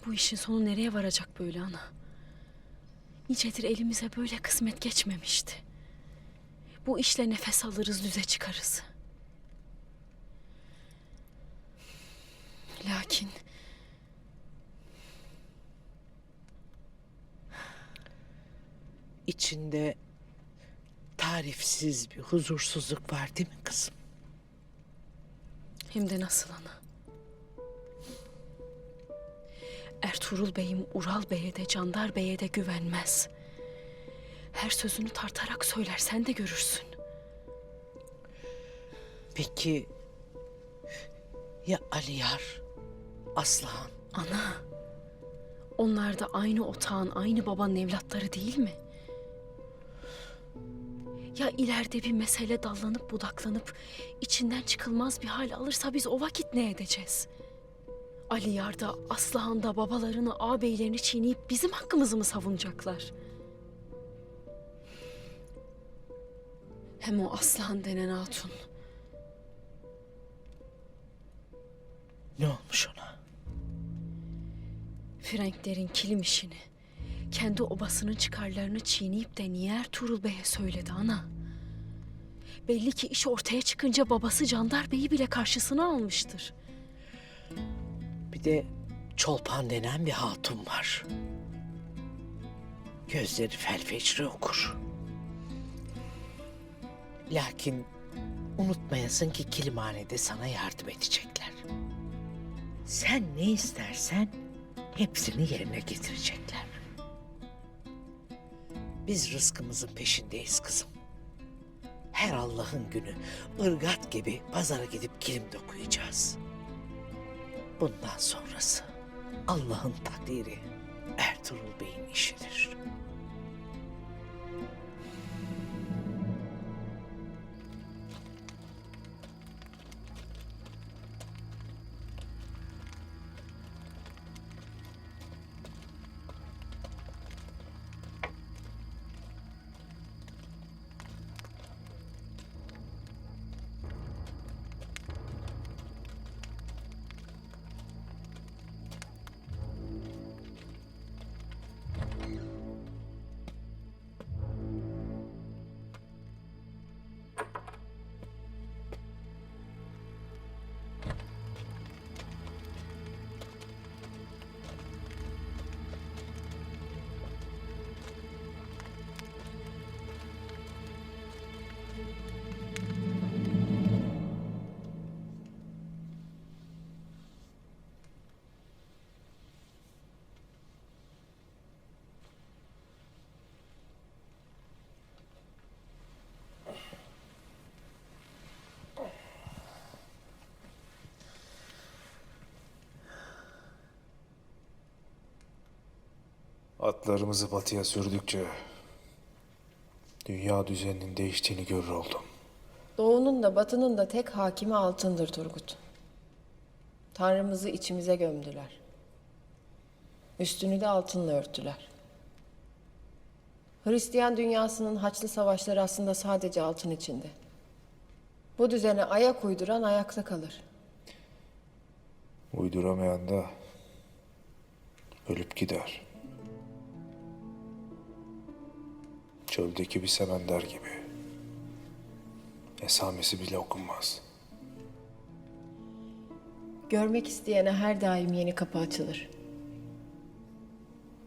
Bu işin sonu nereye varacak böyle ana? Nicedir elimize böyle kısmet geçmemişti. Bu işle nefes alırız, düze çıkarız. Lakin... İçinde tarifsiz bir huzursuzluk var değil mi kızım? Hem de nasıl ana? Ertuğrul Bey'im Ural Bey'e de Candar Bey'e de güvenmez. Her sözünü tartarak söyler, sen de görürsün. Peki ya Aliyar, Aslıhan? Ana, onlar da aynı otağın, aynı babanın evlatları değil mi? Ya ileride bir mesele dallanıp budaklanıp içinden çıkılmaz bir hal alırsa biz o vakit ne edeceğiz? Aliyar da Aslıhan da babalarını, ağabeylerini çiğneyip bizim hakkımızı mı savunacaklar? Hem o Aslıhan denen hatun. Ne olmuş ona? Frenklerin kilim işini, kendi obasının çıkarlarını çiğneyip de niye Ertuğrul Bey'e söyledi ana? Belli ki iş ortaya çıkınca babası Candar Bey'i bile karşısına almıştır. Bir de Çolpan denen bir hatun var. Gözleri felfecri okur. Lakin unutmayasın ki Kilimhane'de sana yardım edecekler. Sen ne istersen hepsini yerine getirecekler. Biz rızkımızın peşindeyiz kızım. Her Allah'ın günü ırgat gibi pazara gidip kilim dokuyacağız. Bundan sonrası Allah'ın takdiri, Ertuğrul Bey'in işidir. Atlarımızı batıya sürdükçe dünya düzeninin değiştiğini görür oldum. Doğunun da batının da tek hakimi altındır Turgut. Tanrımızı içimize gömdüler. Üstünü de altınla örttüler. Hristiyan dünyasının Haçlı savaşları aslında sadece altın içinde. Bu düzene ayak uyduran ayakta kalır. Uyduramayan da ölüp gider. Çöldeki bir semender gibi. Esamesi bile okunmaz. Görmek isteyene her daim yeni kapı açılır.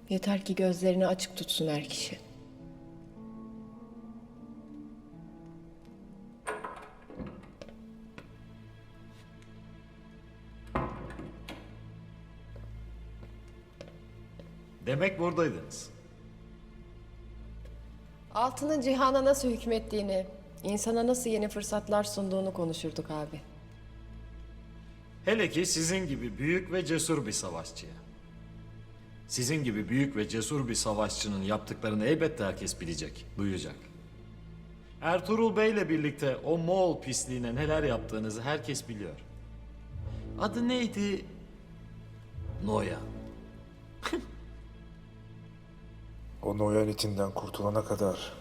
Yeter ki gözlerini açık tutsun her kişi. Demek buradaydınız. Altının cihana nasıl hükmettiğini, insana nasıl yeni fırsatlar sunduğunu konuşurduk abi. Hele ki sizin gibi büyük ve cesur bir savaşçıya. Sizin gibi büyük ve cesur bir savaşçının yaptıklarını elbette herkes bilecek, duyacak. Ertuğrul Bey'le birlikte o Moğol pisliğine neler yaptığınızı herkes biliyor. Adı neydi? Noyan. O Noyan itinden kurtulana kadar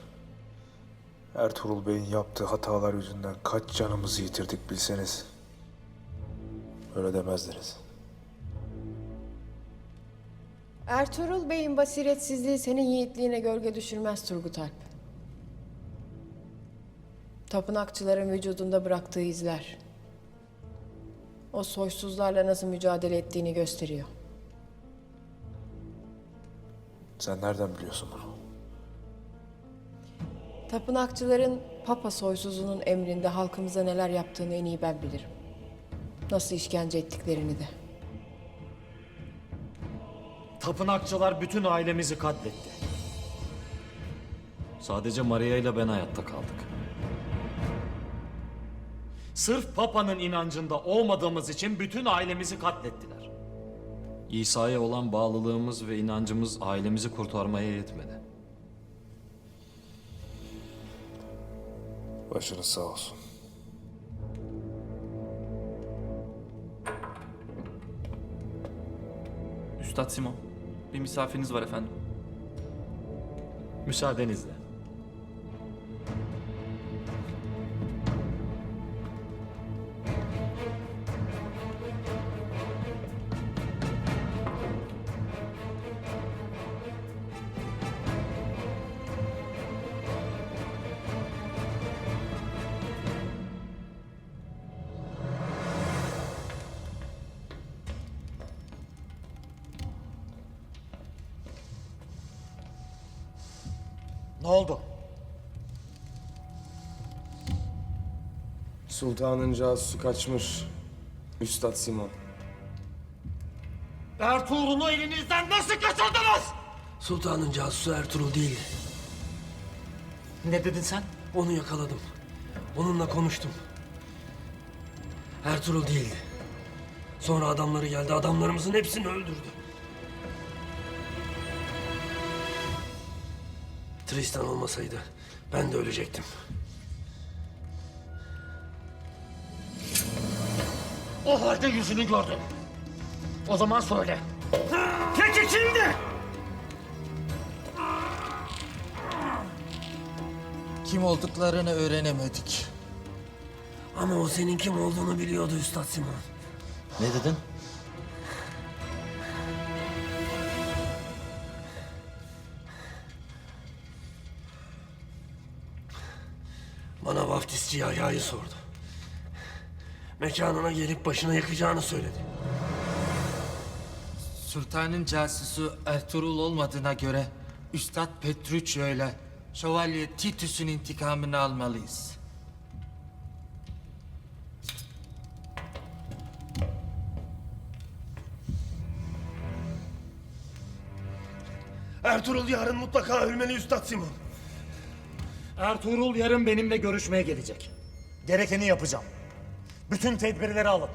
Ertuğrul Bey'in yaptığı hatalar yüzünden kaç canımızı yitirdik bilseniz. Öyle demezdiniz. Ertuğrul Bey'in basiretsizliği senin yiğitliğine gölge düşürmez Turgut Alp. Tapınakçıların vücudunda bıraktığı izler. O soysuzlarla nasıl mücadele ettiğini gösteriyor. Sen nereden biliyorsun bunu? Tapınakçıların Papa soysuzunun emrinde halkımıza neler yaptığını en iyi ben bilirim. Nasıl işkence ettiklerini de. Tapınakçılar bütün ailemizi katletti. Sadece Maria ile ben hayatta kaldık. Sırf Papa'nın inancında olmadığımız için bütün ailemizi katlettiler. İsa'ya olan bağlılığımız ve inancımız ailemizi kurtarmaya yetmedi. Başınız sağ olsun. Üstad Simon, bir misafiriniz var efendim. Müsaadenizle. Ne oldu? Sultanın casusu kaçmış. Üstad Simon. Ertuğrul'u elinizden nasıl kaçırdınız? Sultanın casusu Ertuğrul değildi. Ne dedin sen? Onu yakaladım. Onunla konuştum. Ertuğrul değildi. Sonra adamları geldi. Adamlarımızın hepsini öldürdü. Tristan olmasaydı ben de ölecektim. O halde yüzünü gördüm. O zaman söyle. Peki kimdi? Kim olduklarını öğrenemedik. Ama o senin kim olduğunu biliyordu Üstad Simon. Ne dedin? Bana vaftizci Yahya'yı sordu. Mekanına gelip başına yakacağını söyledi. Sultanın casusu Ertuğrul olmadığına göre Üstad Petruccio ile Şövalye Titus'un intikamını almalıyız. Ertuğrul yarın mutlaka ölmeli Üstad Simon. Ertuğrul yarın benimle görüşmeye gelecek. Gerekeni yapacağım. Bütün tedbirleri alın.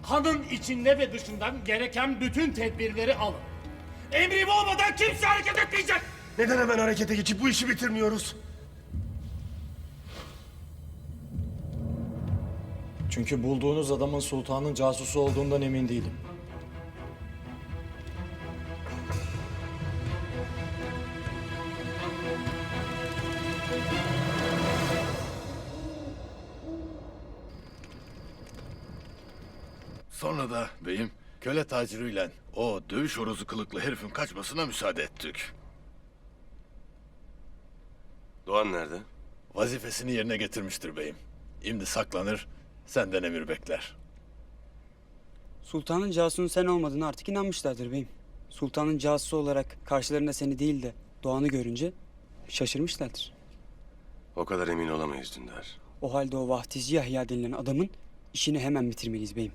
Hanın içinde ve dışından gereken bütün tedbirleri alın. Emrim olmadan kimse hareket etmeyecek. Neden hemen harekete geçip bu işi bitirmiyoruz? Çünkü bulduğunuz adamın sultanın casusu olduğundan emin değilim. Sonra da beyim köle taciriyle o dövüş horozu kılıklı herifin kaçmasına müsaade ettik. Doğan nerede? Vazifesini yerine getirmiştir beyim. Şimdi saklanır, senden emir bekler. Sultanın casusunun sen olmadığını artık inanmışlardır beyim. Sultanın casusu olarak karşılarında seni değil de Doğan'ı görünce şaşırmışlardır. O kadar emin olamayız Dündar. O halde o vahtici Yahya denilen adamın işini hemen bitirmeliyiz beyim.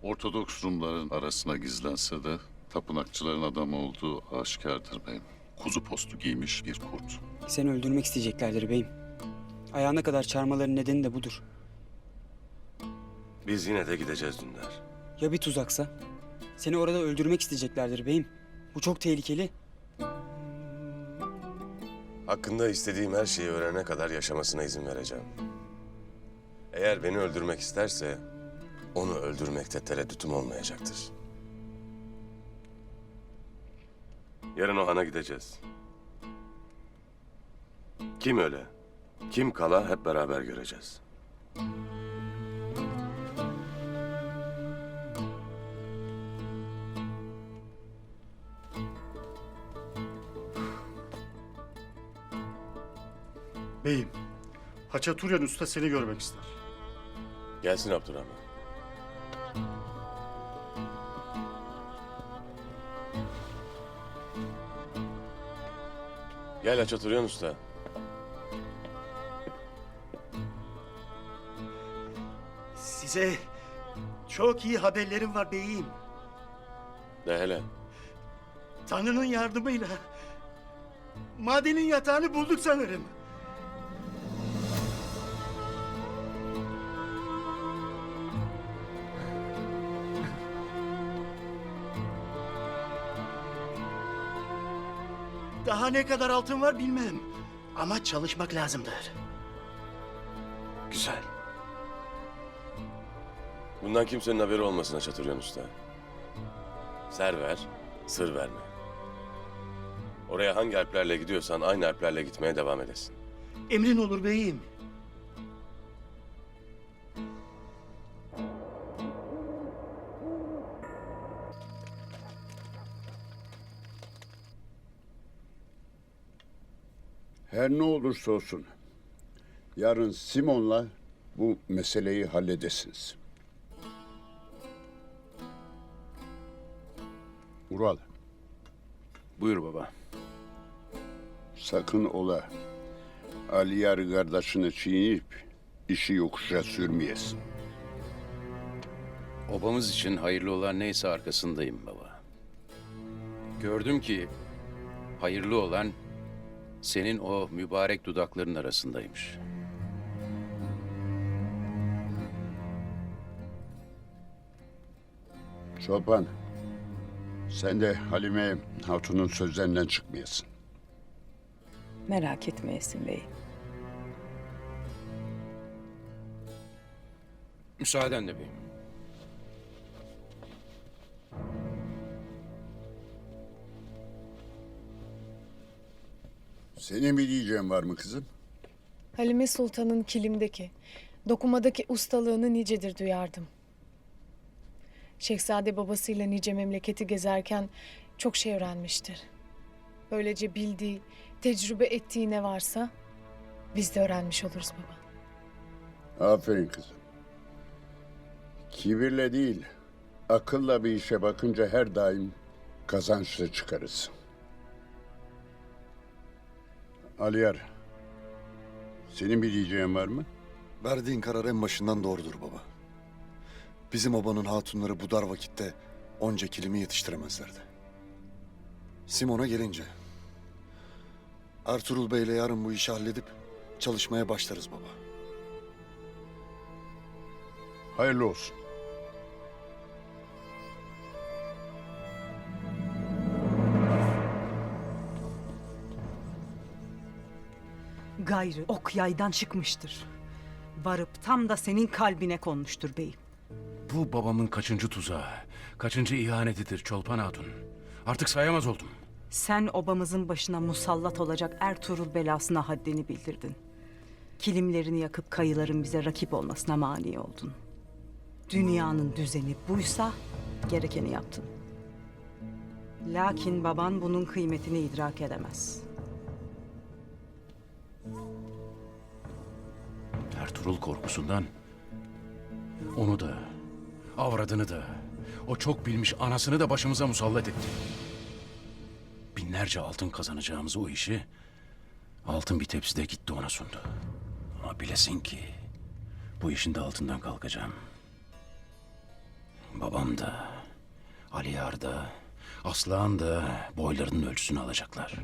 Ortodoks Rumların arasına gizlense de tapınakçıların adamı olduğu aşikardır beyim. Kuzu postu giymiş bir kurt. Seni öldürmek isteyeceklerdir beyim. Ayağına kadar çarmaların nedeni de budur. Biz yine de gideceğiz Dündar. Ya bir tuzaksa? Seni orada öldürmek isteyeceklerdir beyim. Bu çok tehlikeli. Hakkında istediğim her şeyi öğrenene kadar yaşamasına izin vereceğim. Eğer beni öldürmek isterse onu öldürmekte tereddütüm olmayacaktır. Yarın o hana gideceğiz. Kim öle, kim kala hep beraber göreceğiz. Beyim, Haçaturyan Usta seni görmek ister. Gelsin Abdurrahman. Gel Haçaturyan Usta. Size çok iyi haberlerim var beyim. De hele. Tanrı'nın yardımıyla madenin yatağını bulduk sanırım. Daha ne kadar altın var bilmem. Ama çalışmak lazımdır. Güzel. Bundan kimsenin haberi olmasın Haçaturyan Usta. Ser ver, sır verme. Oraya hangi harplerle gidiyorsan aynı harplerle gitmeye devam edesin. Emrin olur beyim. Her ne olursa olsun yarın Simon'la bu meseleyi halledesiniz. Ural, Buyur baba. sakın ola Aliyar kardeşini çiğneyip işi yokuşa sürmeyesin. Obamız için hayırlı olan neyse arkasındayım baba. Gördüm ki hayırlı olan senin o mübarek dudakların arasındaymış. Çolpan, sen de Halime Hatun'un sözlerinden çıkmayasın. Merak etmeyesin bey. Müsaadenle beyim. Senin bir diyeceğin var mı kızım? Halime Sultan'ın kilimdeki, dokumadaki ustalığını nicedir duyardım. Şehzade babasıyla nice memleketi gezerken çok şey öğrenmiştir. Böylece bildiği, tecrübe ettiği ne varsa biz de öğrenmiş oluruz baba. Aferin kızım. Kibirle değil, akılla bir işe bakınca her daim kazançlı çıkarız. Aliyar, senin bir diyeceğin var mı? Verdiğin karar en başından doğrudur baba. Bizim obanın hatunları bu dar vakitte onca kilimi yetiştiremezlerdi. Simon'a gelince... Ertuğrul Bey'le yarın bu işi halledip çalışmaya başlarız baba. Hayırlı olsun. Gayrı ok yaydan çıkmıştır. Varıp tam da senin kalbine konmuştur beyim. Bu babamın kaçıncı tuzağı, kaçıncı ihanetidir Çolpan Hatun. Artık sayamaz oldum. Sen obamızın başına musallat olacak Ertuğrul belasına haddini bildirdin. Kilimlerini yakıp kayıların bize rakip olmasına mani oldun. Dünyanın düzeni buysa gerekeni yaptın. Lakin baban bunun kıymetini idrak edemez. Ertuğrul korkusundan onu da, avradını da, o çok bilmiş anasını da başımıza musallat etti. Binlerce altın kazanacağımız o işi altın bir tepside gitti ona sundu. Ama bilesin ki bu işin de altından kalkacağım. Babam da, Aliyar da, Aslıhan da boylarının ölçüsünü alacaklar.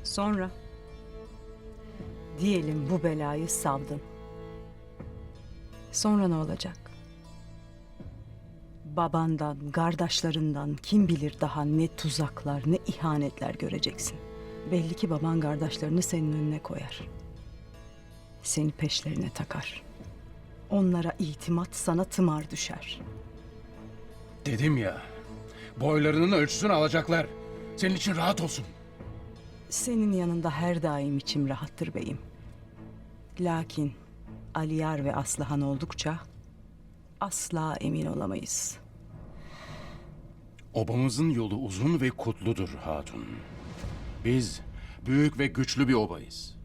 Sonra diyelim bu belayı savdın. Sonra ne olacak? Babandan, kardeşlerinden kim bilir daha ne tuzaklar, ne ihanetler göreceksin. Belli ki baban kardeşlerini senin önüne koyar. Seni peşlerine takar. Onlara itimat, sana tımar düşer. Dedim ya, boylarının ölçüsünü alacaklar. Senin için rahat olsun. Senin yanında her daim içim rahattır beyim. Lakin Aliyar ve Aslıhan oldukça asla emin olamayız. Obamızın yolu uzun ve kutludur hatun. Biz büyük ve güçlü bir obayız.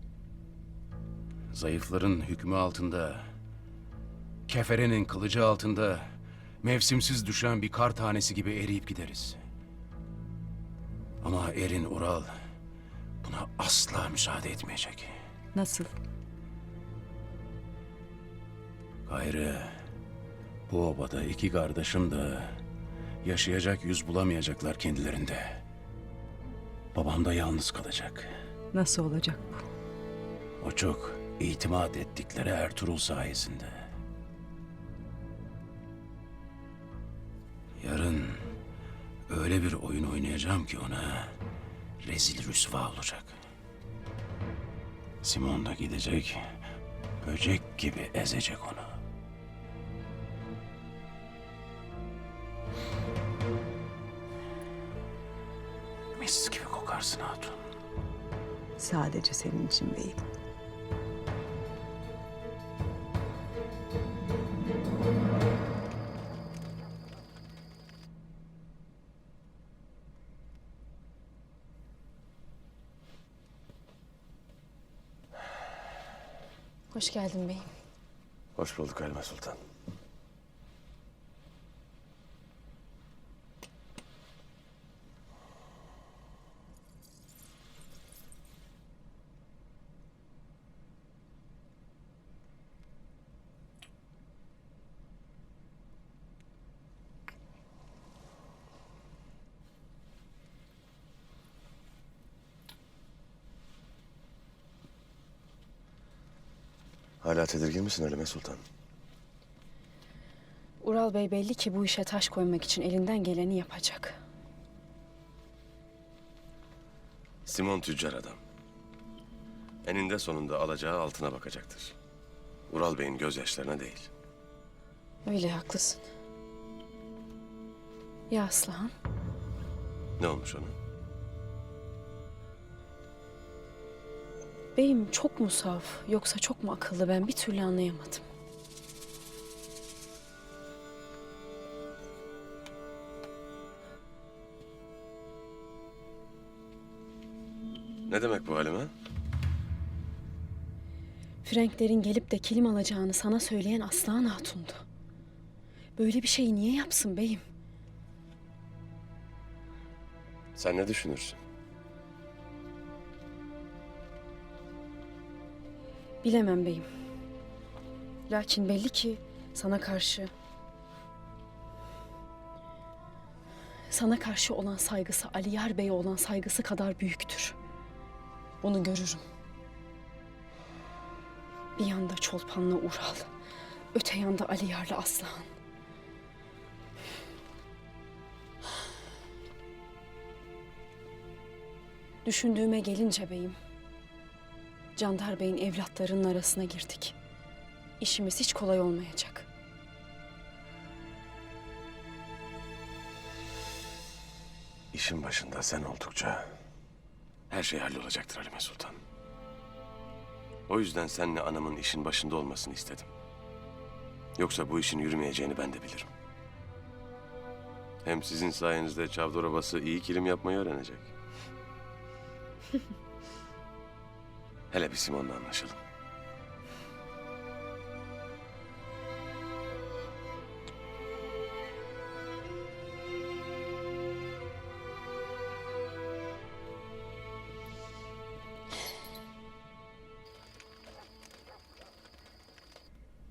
Zayıfların hükmü altında, keferenin kılıcı altında mevsimsiz düşen bir kar tanesi gibi eriyip gideriz. Ama Erin Ural buna asla müsaade etmeyecek. Nasıl? Gayrı bu obada iki kardeşim de yaşayacak yüz bulamayacaklar kendilerinde. Babam da yalnız kalacak. Nasıl olacak bu? O çok itimat ettikleri Ertuğrul sayesinde. Yarın öyle bir oyun oynayacağım ki ona rezil rüsva olacak. Simon da gidecek, böcek gibi ezecek onu. Mis gibi kokarsın hatun. Sadece senin için beyim. Hoş geldin beyim. Hoş bulduk Halime Sultan. Hala tedirgin misin Halime Sultan? Ural Bey belli ki bu işe taş koymak için elinden geleni yapacak. Simon tüccar adam. Eninde sonunda alacağı altına bakacaktır. Ural Bey'in gözyaşlarına değil. Öyle haklısın. Ya Aslıhan? Ne olmuş ona? Beyim çok mu saf yoksa çok mu akıllı ben bir türlü anlayamadım. Ne demek bu Halime? Frenklerin gelip de kilim alacağını sana söyleyen Aslıhan Hatun'du. Böyle bir şeyi niye yapsın beyim? Sen ne düşünürsün? Bilemem beyim. Lakin belli ki sana karşı... Sana karşı olan saygısı Aliyar Bey'e olan saygısı kadar büyüktür. Bunu görürüm. Bir yanda Çolpan'la Ural, öte yanda Aliyar'la Aslıhan. Düşündüğüme gelince beyim, Candar Bey'in evlatlarının arasına girdik. İşimiz hiç kolay olmayacak. İşin başında sen oldukça her şey hallolacaktır Halime Sultan. O yüzden senle anamın işin başında olmasını istedim. Yoksa bu işin yürümeyeceğini ben de bilirim. Hem sizin sayenizde Çavdar Obası iyi kilim yapmayı öğrenecek. Hele bir Simon'la anlaşalım.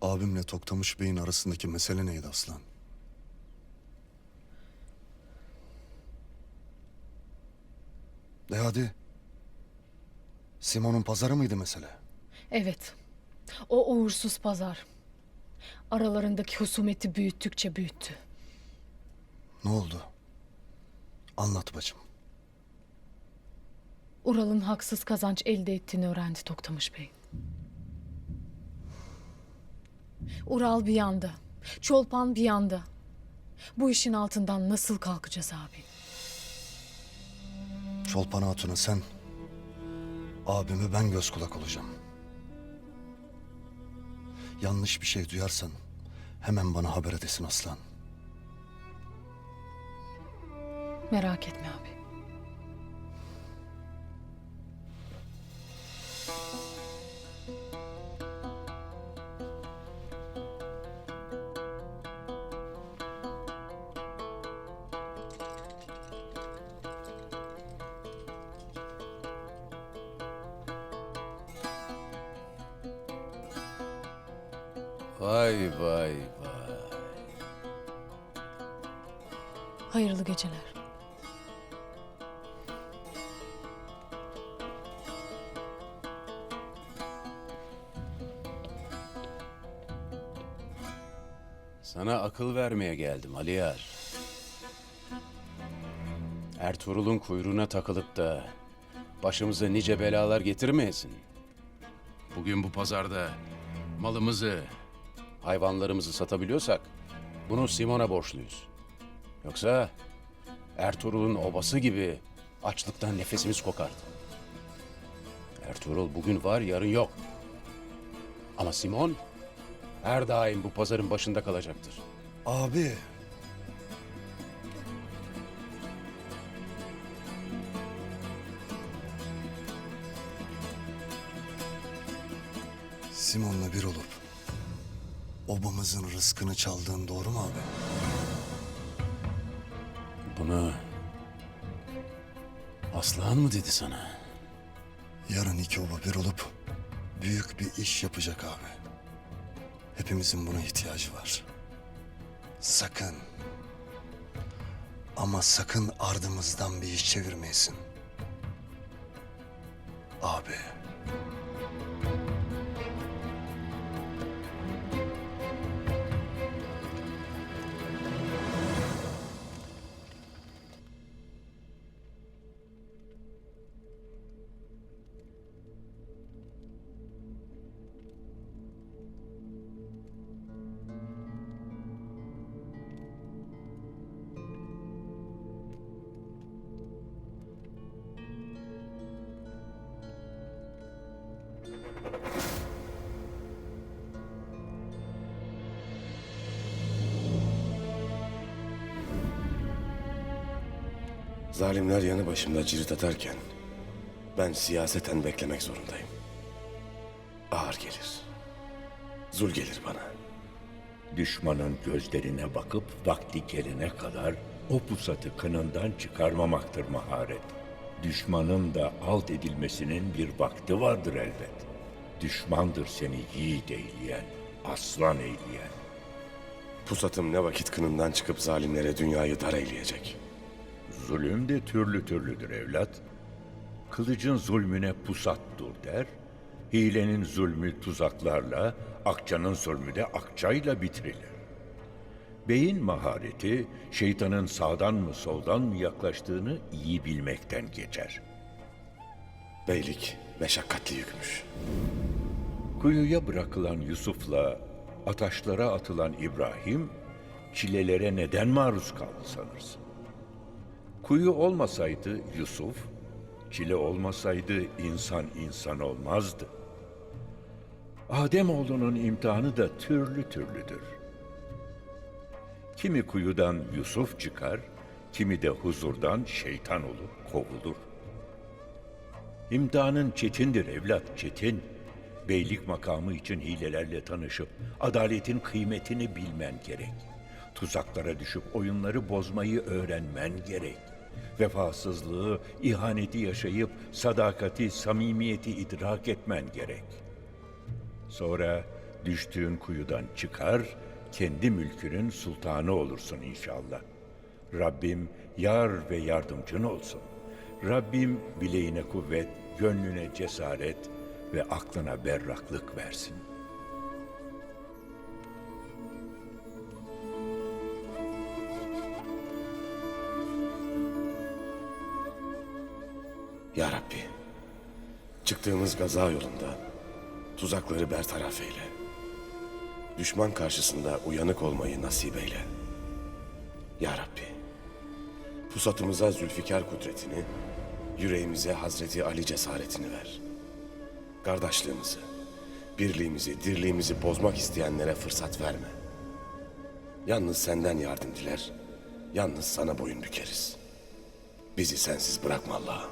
Abimle Toktamış Bey'in arasındaki mesele neydi Aslan? De hadi. Simon'un pazarı mıydı mesele? Evet. O uğursuz pazar. Aralarındaki husumeti büyüttükçe büyüttü. Ne oldu? Anlat bacım. Ural'ın haksız kazanç elde ettiğini öğrendi Toktamış Bey. Ural bir yanda, Çolpan bir yanda. Bu işin altından nasıl kalkacağız abi? Çolpan Hatun'a sen, abime ben göz kulak olacağım. Yanlış bir şey duyarsan hemen bana haber edesin Aslan. Merak etme abi. Vay vay vay. Hayırlı geceler. Sana akıl vermeye geldim Aliyar. Ertuğrul'un kuyruğuna takılıp da başımıza nice belalar getirmeyesin. Bugün bu pazarda malımızı, hayvanlarımızı satabiliyorsak bunu Simon'a borçluyuz. Yoksa Ertuğrul'un obası gibi açlıktan nefesimiz kokardı. Ertuğrul bugün var, yarın yok. Ama Simon her daim bu pazarın başında kalacaktır. Abi. Simon'la bir olup obamızın rızkını çaldığın doğru mu abi? Bunu Aslan mı dedi sana? Yarın iki oba bir olup büyük bir iş yapacak abi. Hepimizin buna ihtiyacı var. Sakın. Ama sakın ardımızdan bir iş çevirmeyesin. Abi. Zalimler yanı başımda cirit atarken ben siyaseten beklemek zorundayım. Ağır gelir. Zul gelir bana. Düşmanın gözlerine bakıp vakti gelene kadar o pusatı kınından çıkarmamaktır maharet. Düşmanın da alt edilmesinin bir vakti vardır elbet. Düşmandır seni yiğit eyleyen, aslan eyleyen. Pusatım ne vakit kınından çıkıp zalimlere dünyayı dar eyleyecek. Zulüm de türlü türlüdür evlat. Kılıcın zulmüne pusat dur der, hilenin zulmü tuzaklarla, akçanın zulmü de akçayla bitirilir. Beyin mahareti, şeytanın sağdan mı soldan mı yaklaştığını iyi bilmekten geçer. Beylik meşakkatli yükmüş. Kuyuya bırakılan Yusuf'la ataşlara atılan İbrahim, çilelere neden maruz kaldı sanırsın? Kuyu olmasaydı Yusuf, çile olmasaydı insan olmazdı. Ademoğlunun imtihanı da türlü türlüdür. Kimi kuyudan Yusuf çıkar, kimi de huzurdan şeytan olur, kovulur. İmtihanın çetindir evlat, çetin. Beylik makamı için hilelerle tanışıp adaletin kıymetini bilmen gerek. Tuzaklara düşüp oyunları bozmayı öğrenmen gerek. Vefasızlığı, ihaneti yaşayıp sadakati, samimiyeti idrak etmen gerek. Sonra düştüğün kuyudan çıkar, kendi mülkünün sultanı olursun inşallah. Rabbim yar ve yardımcın olsun. Rabbim bileğine kuvvet, gönlüne cesaret ve aklına berraklık versin. Ya Rabbi, çıktığımız gaza yolunda tuzakları bertaraf eyle. Düşman karşısında uyanık olmayı nasip eyle. Ya Rabbi, pusatımıza Zülfikar kudretini, yüreğimize Hazreti Ali cesaretini ver. Kardeşliğimizi, birliğimizi, dirliğimizi bozmak isteyenlere fırsat verme. Yalnız senden yardım diler, yalnız sana boyun bükeriz. Bizi sensiz bırakma Allah'ım.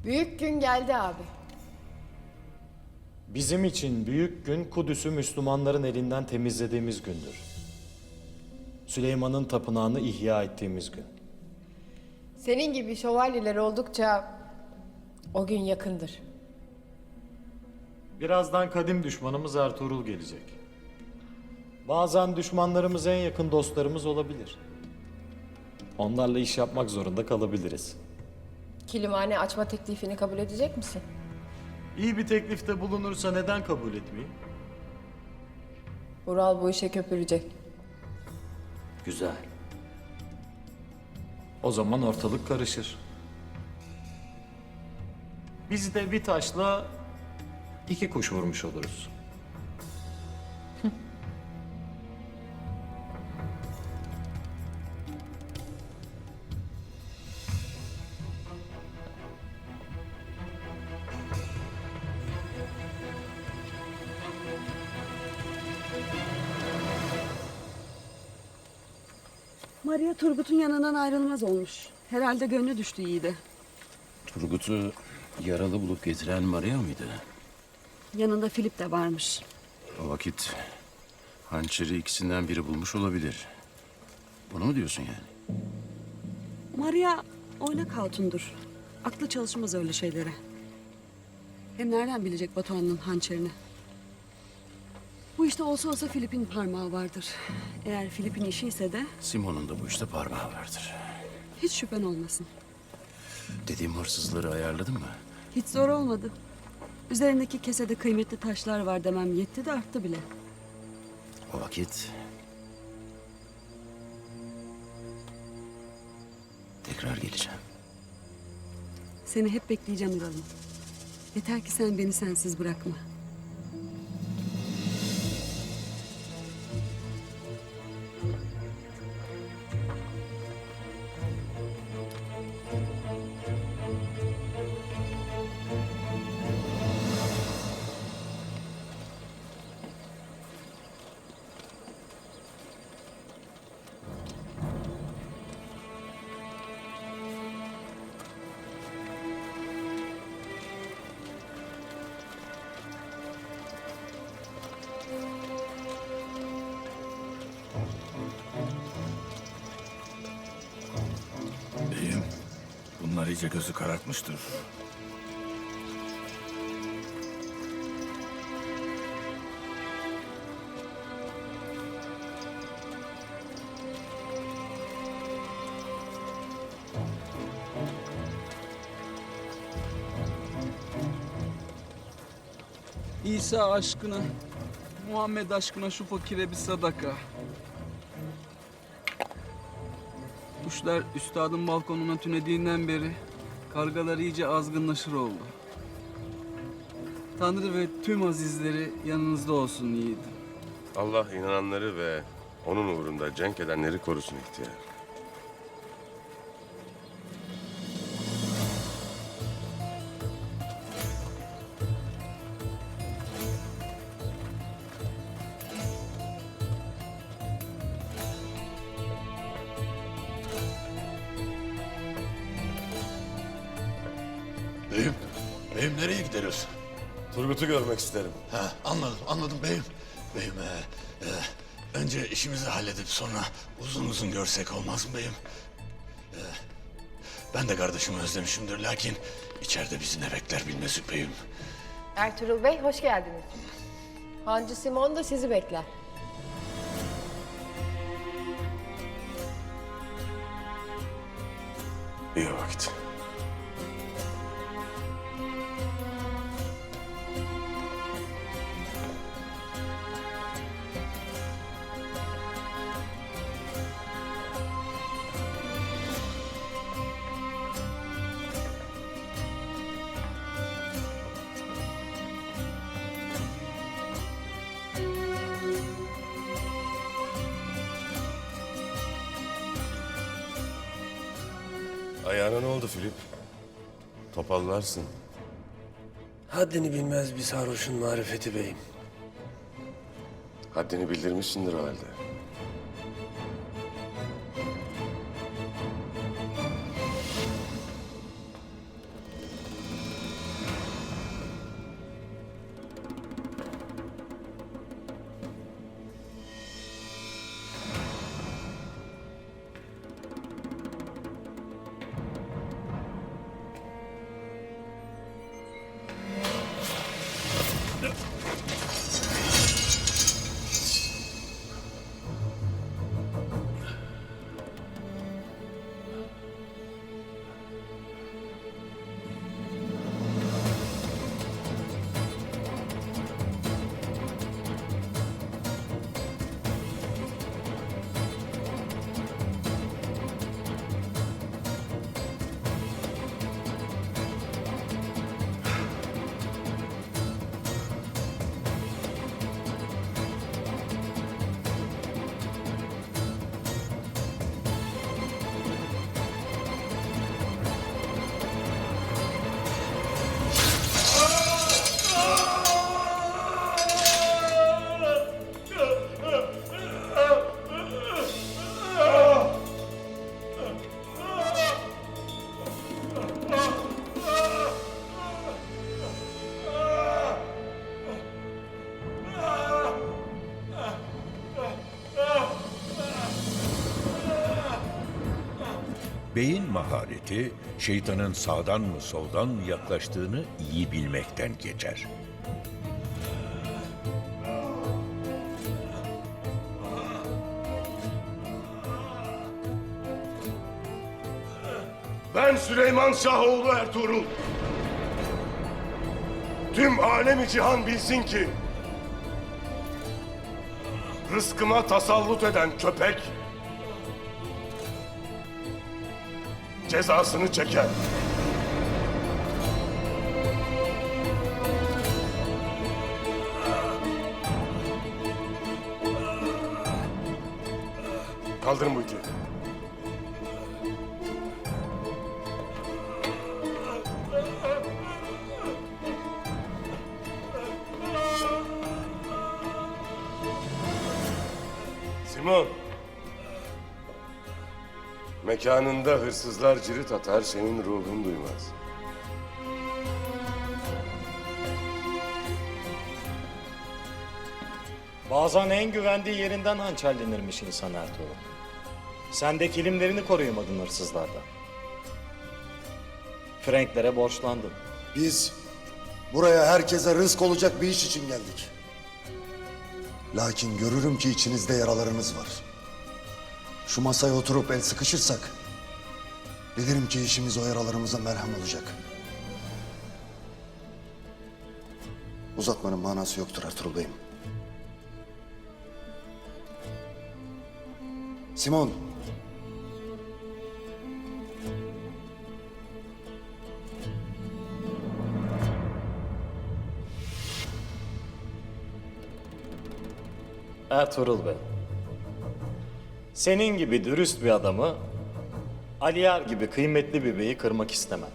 Büyük gün geldi abi. Bizim için büyük gün Kudüs'ü Müslümanların elinden temizlediğimiz gündür. Süleyman'ın tapınağını ihya ettiğimiz gün. Senin gibi şövalyeler oldukça o gün yakındır. Birazdan kadim düşmanımız Ertuğrul gelecek. Bazen düşmanlarımız en yakın dostlarımız olabilir. Onlarla iş yapmak zorunda kalabiliriz. Kilimhane açma teklifini kabul edecek misin? İyi bir teklifte bulunursa neden kabul etmeyeyim? Ural bu işe köpürecek. Güzel. O zaman ortalık karışır. Biz de bir taşla iki kuş vurmuş oluruz. Maria Turgut'un yanından ayrılmaz olmuş. Herhalde gönlü düştü Yiğit'e. Turgut'u yaralı bulup getiren Maria mıydı? Yanında Filip de varmış. O vakit hançeri ikisinden biri bulmuş olabilir. Bunu mu diyorsun yani? Maria oynak hatundur. Aklı çalışmaz öyle şeylere. Hem nereden bilecek Batuhan'ın hançerini? Bu işte olsa Filip'in parmağı vardır. Eğer Filip'in işi ise de Simon'un da bu işte parmağı vardır. hiç şüphen olmasın. Dediğim hırsızları ayarladın mı? Hiç zor olmadı. Üzerindeki kesede kıymetli taşlar var demem yetti de arttı bile. O vakit tekrar geleceğim. Seni hep bekleyeceğim Ural'ım. Yeter ki sen beni sensiz bırakma. Beyim, bunlar iyice gözü karartmıştır. İsa aşkına, Muhammed aşkına şu fakire bir sadaka. Kuşlar üstadın balkonuna tünediğinden beri kargalar iyice azgınlaşır oldu. Tanrı ve tüm azizleri yanınızda olsun yiğidim. Allah inananları ve onun uğrunda cenk edenleri korusun ihtiyar. Beyim nereye gideriz? Turgut'u görmek isterim. Ha, anladım beyim. Beyim, önce işimizi halledip sonra uzun uzun görsek olmaz mı beyim? Ben de kardeşimi özlemişimdir lakin içeride bizi ne bekler bilmez beyim. Ertuğrul Bey hoş geldiniz. Hancı Simon da sizi bekler. İyi vakit. Ayağına ne oldu Filip? Topallarsın. Haddini bilmez bir sarhoşun marifeti beyim. Haddini bildirmişsindir o halde. Beyin mahareti, şeytanın sağdan mı soldan mı yaklaştığını iyi bilmekten geçer. Ben Süleyman Şahoğlu Ertuğrul. Tüm alemi cihan bilsin ki rızkıma tasallut eden köpek cezasını çeker. Kaldırın bu iti. Simon. Mekanında hırsızlar cirit atar, senin ruhun duymaz. Bazen en güvendiği yerinden hançerlenirmiş insan Ertuğrul. Sen de kilimlerini koruyamadın hırsızlardan. Franklere borçlandın. Biz buraya herkese rızk olacak bir iş için geldik. Lakin görürüm ki içinizde yaralarınız var. Şu masaya oturup el sıkışırsak, bilirim ki işimiz o yaralarımıza merhem olacak. Uzatmanın manası yoktur Ertuğrul Bey'im. Simon. Ertuğrul Bey. Senin gibi dürüst bir adamı, Aliyar gibi kıymetli bir beyi kırmak istemem.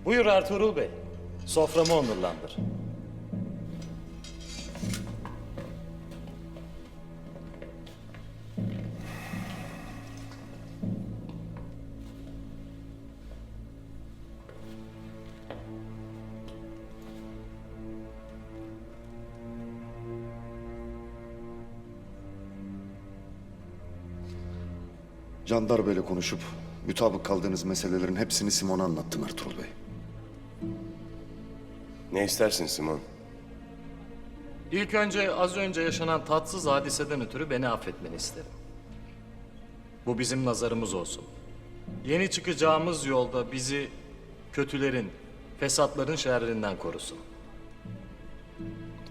Buyur Ertuğrul Bey. Soframı onurlandır. Candar Bey'le konuşup mutabık kaldığınız meselelerin hepsini Simon'a anlattım Ertuğrul Bey. Ne istersin Simon? İlk önce az önce yaşanan tatsız hadiseden ötürü beni affetmeni isterim. Bu bizim nazarımız olsun. Yeni çıkacağımız yolda bizi kötülerin, fesatların şerrinden korusun.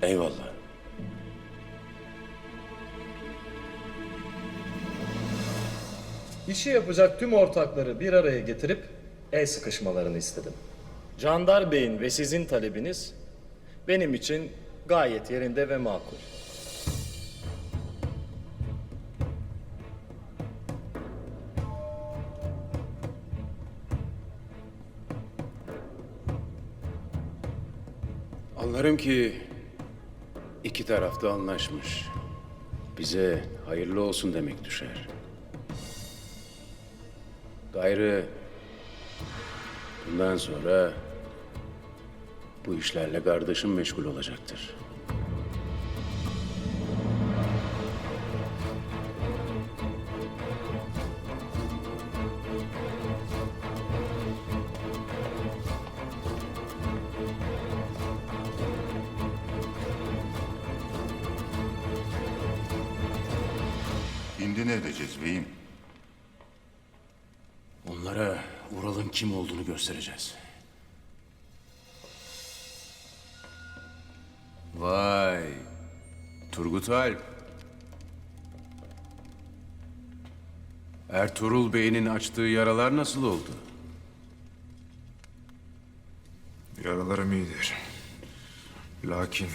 Eyvallah. İşi yapacak tüm ortakları bir araya getirip el sıkışmalarını istedim. Candar Bey'in ve sizin talebiniz benim için gayet yerinde ve makul. Anlarım ki iki taraf da anlaşmış. Bize hayırlı olsun demek düşer. Gayrı bundan sonra bu işlerle kardeşim meşgul olacaktır. Şimdi ne edeceğiz beyim? Onlara Ural'ın kim olduğunu göstereceğiz. Vay, Turgut Alp. Ertuğrul Bey'in açtığı yaralar nasıl oldu? Yaralarım iyidir. Lakin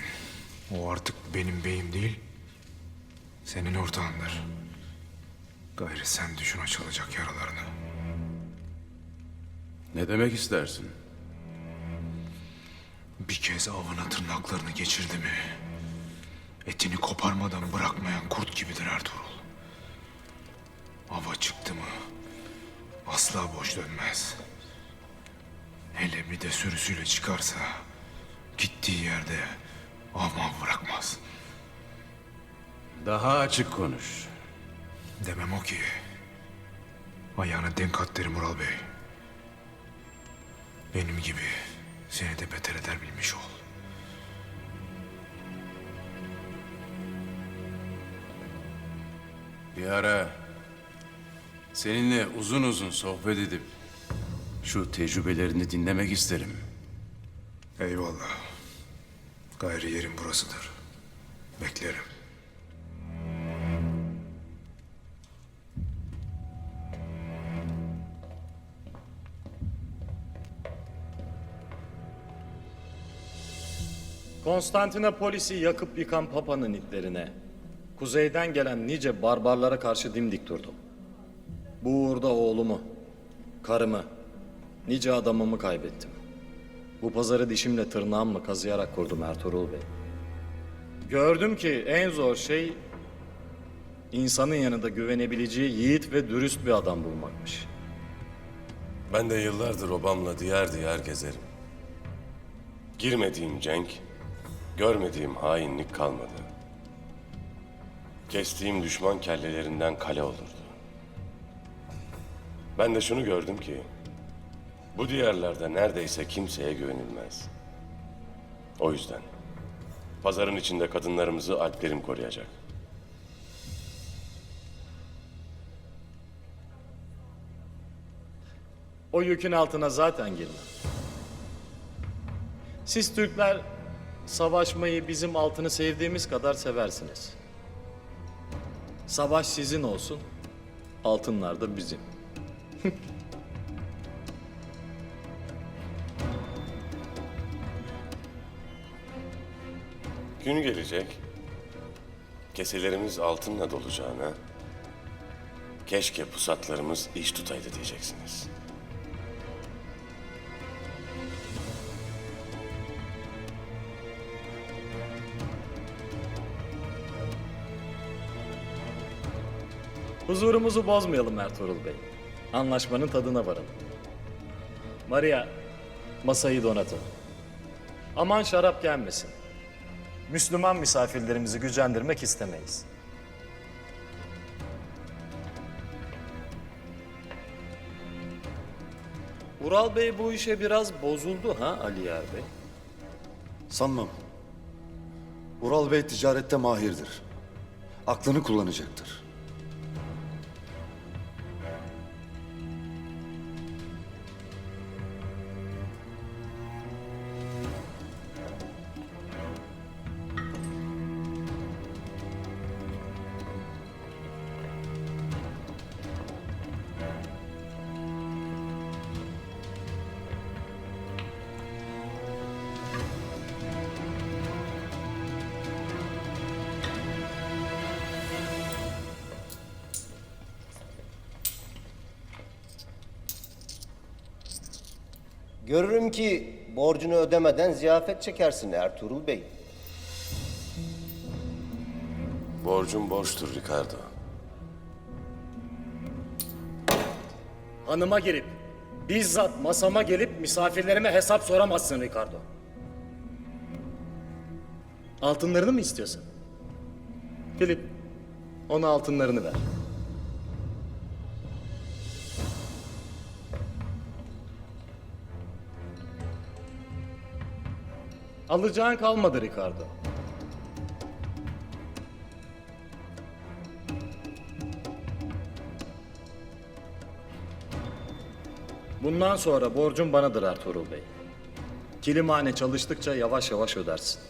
o artık benim beyim değil, senin ortağındır. Gayrı sen düşün açılacak yaralarını. Ne demek istersin? Bir kez avına tırnaklarını geçirdi mi, etini koparmadan bırakmayan kurt gibidir Ertuğrul. Ava çıktı mı asla boş dönmez. Hele bir de sürüsüyle çıkarsa gittiği yerde av bırakmaz. Daha açık konuş. Demem o ki, ayağına denk at derim Ural Bey. Benim gibi seni de beter eder bilmiş ol. Bir ara seninle uzun uzun sohbet edip şu tecrübelerini dinlemek isterim. Eyvallah. Gayrı yerim burasıdır. Beklerim. Konstantinopolis'i yakıp yıkan Papa'nın itlerine, kuzeyden gelen nice barbarlara karşı dimdik durdum. Bu uğurda oğlumu, karımı, nice adamımı kaybettim. Bu pazarı dişimle tırnağımla kazıyarak kurdum Ertuğrul Bey. Gördüm ki en zor şey insanın yanında güvenebileceği yiğit ve dürüst bir adam bulmakmış. Ben de yıllardır obamla diyar diyar gezerim. Girmediğim cenk, görmediğim hainlik kalmadı. Kestiğim düşman kellelerinden kale olurdu. Ben de şunu gördüm ki, bu diyarlarda neredeyse kimseye güvenilmez. O yüzden pazarın içinde kadınlarımızı alplerim koruyacak. O yükün altına zaten girmem. Siz Türkler savaşmayı bizim altını sevdiğimiz kadar seversiniz. Savaş sizin olsun, altınlar da bizim. Gün gelecek, keselerimiz altınla dolacağına, keşke pusatlarımız iş tutaydı diyeceksiniz. Huzurumuzu bozmayalım Ertuğrul Bey. Anlaşmanın tadına varalım. Maria, masayı donatın. Aman şarap gelmesin. Müslüman misafirlerimizi gücendirmek istemeyiz. Ural Bey bu işe biraz bozuldu ha Aliyar Bey? Sanmam. Ural Bey ticarette mahirdir. Aklını kullanacaktır. Görürüm ki borcunu ödemeden ziyafet çekersin Ertuğrul Bey. Borcum borçtur Ricardo. Hanıma girip, bizzat masama gelip misafirlerime hesap soramazsın Ricardo. Altınlarını mı istiyorsun? Filip, ona altınlarını ver. Alacağın kalmadı Ricardo. Bundan sonra borcun banadır Ertuğrul Bey. Kilimhane çalıştıkça yavaş yavaş ödersin.